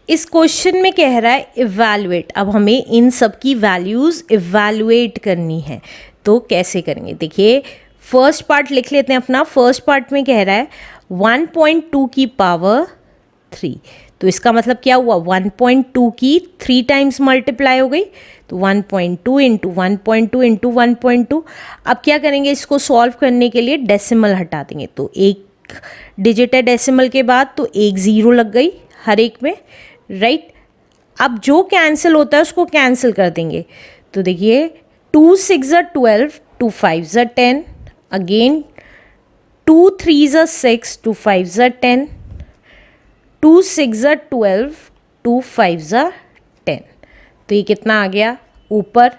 इस क्वेश्चन में कह रहा है इवैल्यूएट। अब हमें इन सब की वैल्यूज़ इवैल्यूएट करनी है, तो कैसे करेंगे? देखिए फर्स्ट पार्ट लिख लेते हैं अपना। फर्स्ट पार्ट में कह रहा है 1.2 की पावर 3, तो इसका मतलब क्या हुआ? 1.2 की 3 टाइम्स मल्टीप्लाई हो गई, तो 1.2 इंटू 1.2 इंटू 1.2। अब क्या करेंगे? इसको सॉल्व करने के लिए डेसिमल हटा देंगे, तो एक डिजिट है डेसिमल के बाद, तो एक ज़ीरो लग गई हर एक में, राइट। अब जो कैंसिल होता है उसको कैंसिल कर देंगे, तो देखिए 2 6 12, 2 5 10, अगेन 2 3 6, 2 5 10, 2 6 12, 2 5 10, तो ये कितना आ गया ऊपर?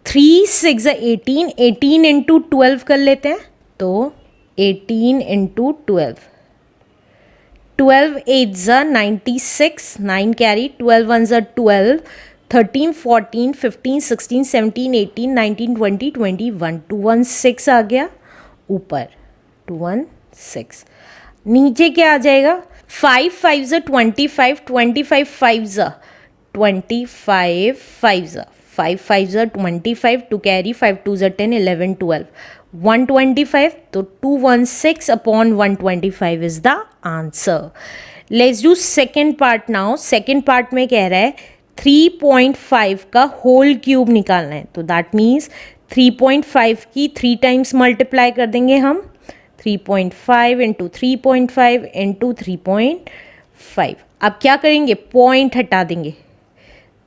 3 6 18, 18 इंटू 12 कर लेते हैं, तो 18 इंटू 12, 12 8 96, 9 कैरी, 12 1 12, 13 14 15 16 17 18 19 20 21, 216 आ गया ऊपर, 216। नीचे क्या आ जाएगा? 5 5 25, 25 5 25 5 5 5 25, 2 कैरी, 5 2 10 11 12, 125, तो 216 upon 125 is the answer. Let's do second part now. Second part में कह रहा है 3.5 का होल क्यूब निकालना है, तो दैट मीन्स 3.5 की 3 टाइम्स मल्टीप्लाई कर देंगे हम, 3.5 इंटू 3.5 इंटू 3.5। अब क्या करेंगे? पॉइंट हटा देंगे,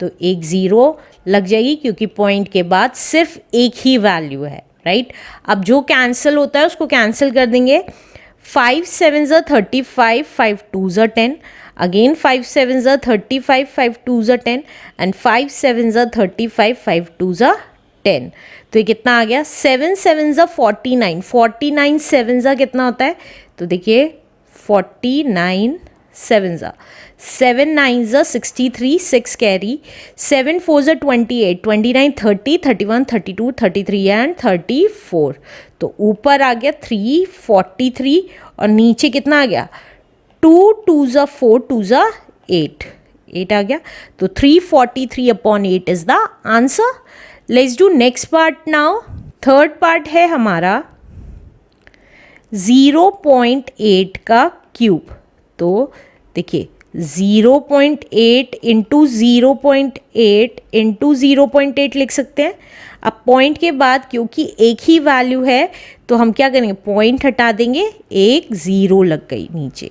तो एक ज़ीरो लग जाएगी क्योंकि पॉइंट के बाद सिर्फ एक ही वैल्यू है, राइट। अब जो कैंसिल होता है उसको कैंसिल कर देंगे। 5 7 35, 5 2 10, अगेन 5 7 35, 5 2 10, एंड 5 7 35, 5 2 10, तो ये कितना आ गया? 7 7 49, 49 7 कितना होता है? तो देखिए 49 7 7 9 63, 6 कैरी, 7 4 28, 29 30, 31 32 33 एंड 34, तो ऊपर आ गया 343 और नीचे कितना आ गया? 2 2 4, 2 8, 8 आ गया, तो 343 upon 8 is the answer. Let's do next part now. Third part है हमारा 0.8 का क्यूब, तो देखिए 0.8 इंटू 0.8 इंटू 0.8 लिख सकते हैं। अब पॉइंट के बाद क्योंकि एक ही वैल्यू है तो हम क्या करेंगे? पॉइंट हटा देंगे, एक ज़ीरो लग गई नीचे,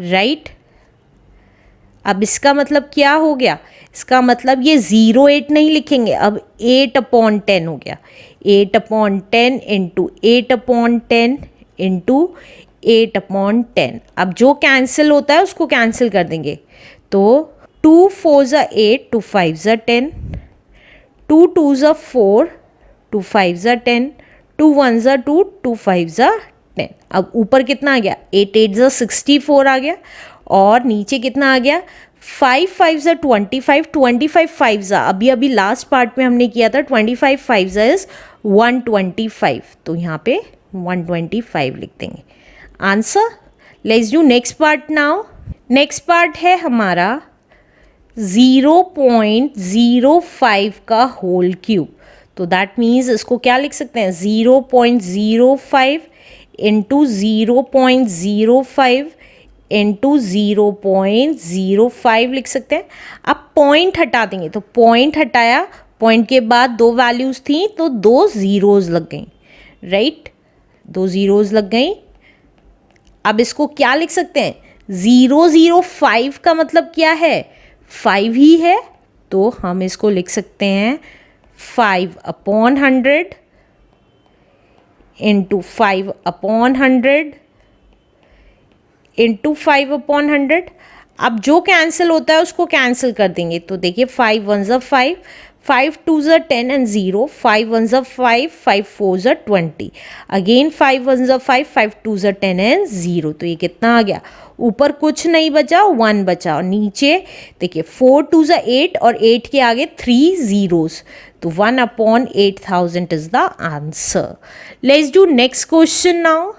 राइट। अब इसका मतलब क्या हो गया? इसका मतलब ये 0.8 नहीं लिखेंगे, अब 8/10 हो गया। 8/10 इंटू 8/10 इंटू 8/10। अब जो कैंसिल होता है उसको कैंसिल कर देंगे, तो 2 4 8, 2 5 10, 2 2 4, 2 5 10, 2 1 2, 2 5 10। अब ऊपर कितना आ गया? 8 8 64 आ गया, और नीचे कितना आ गया? 5 5 25, 25 5 अभी लास्ट पार्ट में हमने किया था, 25 5 इज 125, तो यहाँ पे 125 लिख देंगे answer. Let's do next part now. Next part है हमारा 0.05 का होल क्यूब, तो दैट मीन्स इसको क्या लिख सकते हैं? 0.05 इंटू 0.05 इंटू 0.05 लिख सकते हैं। अब पॉइंट हटा देंगे, तो पॉइंट हटाया, पॉइंट के बाद दो वैल्यूज़ थी तो दो ज़ीरोज़ लग गई, राइट, दो ज़ीरोज़ लग गई। अब इसको क्या लिख सकते हैं? 0.05 का मतलब क्या है? 5 ही है, तो हम इसको लिख सकते हैं 5/100 इंटू 5/100 इंटू 5/100। अब जो कैंसिल होता है उसको कैंसिल कर देंगे, तो देखिए 5 1 5, 5 2 10 एंड 0, 5 1 5, 5 4 20, अगेन 5 1 5, 5 2 10 एंड 0, तो ये कितना आ गया? ऊपर कुछ नहीं बचा, 1 बचा, और नीचे देखिए 4 2 8 और 8 के आगे 3 zeros, तो 1/8000 is the answer. Let's do next question now.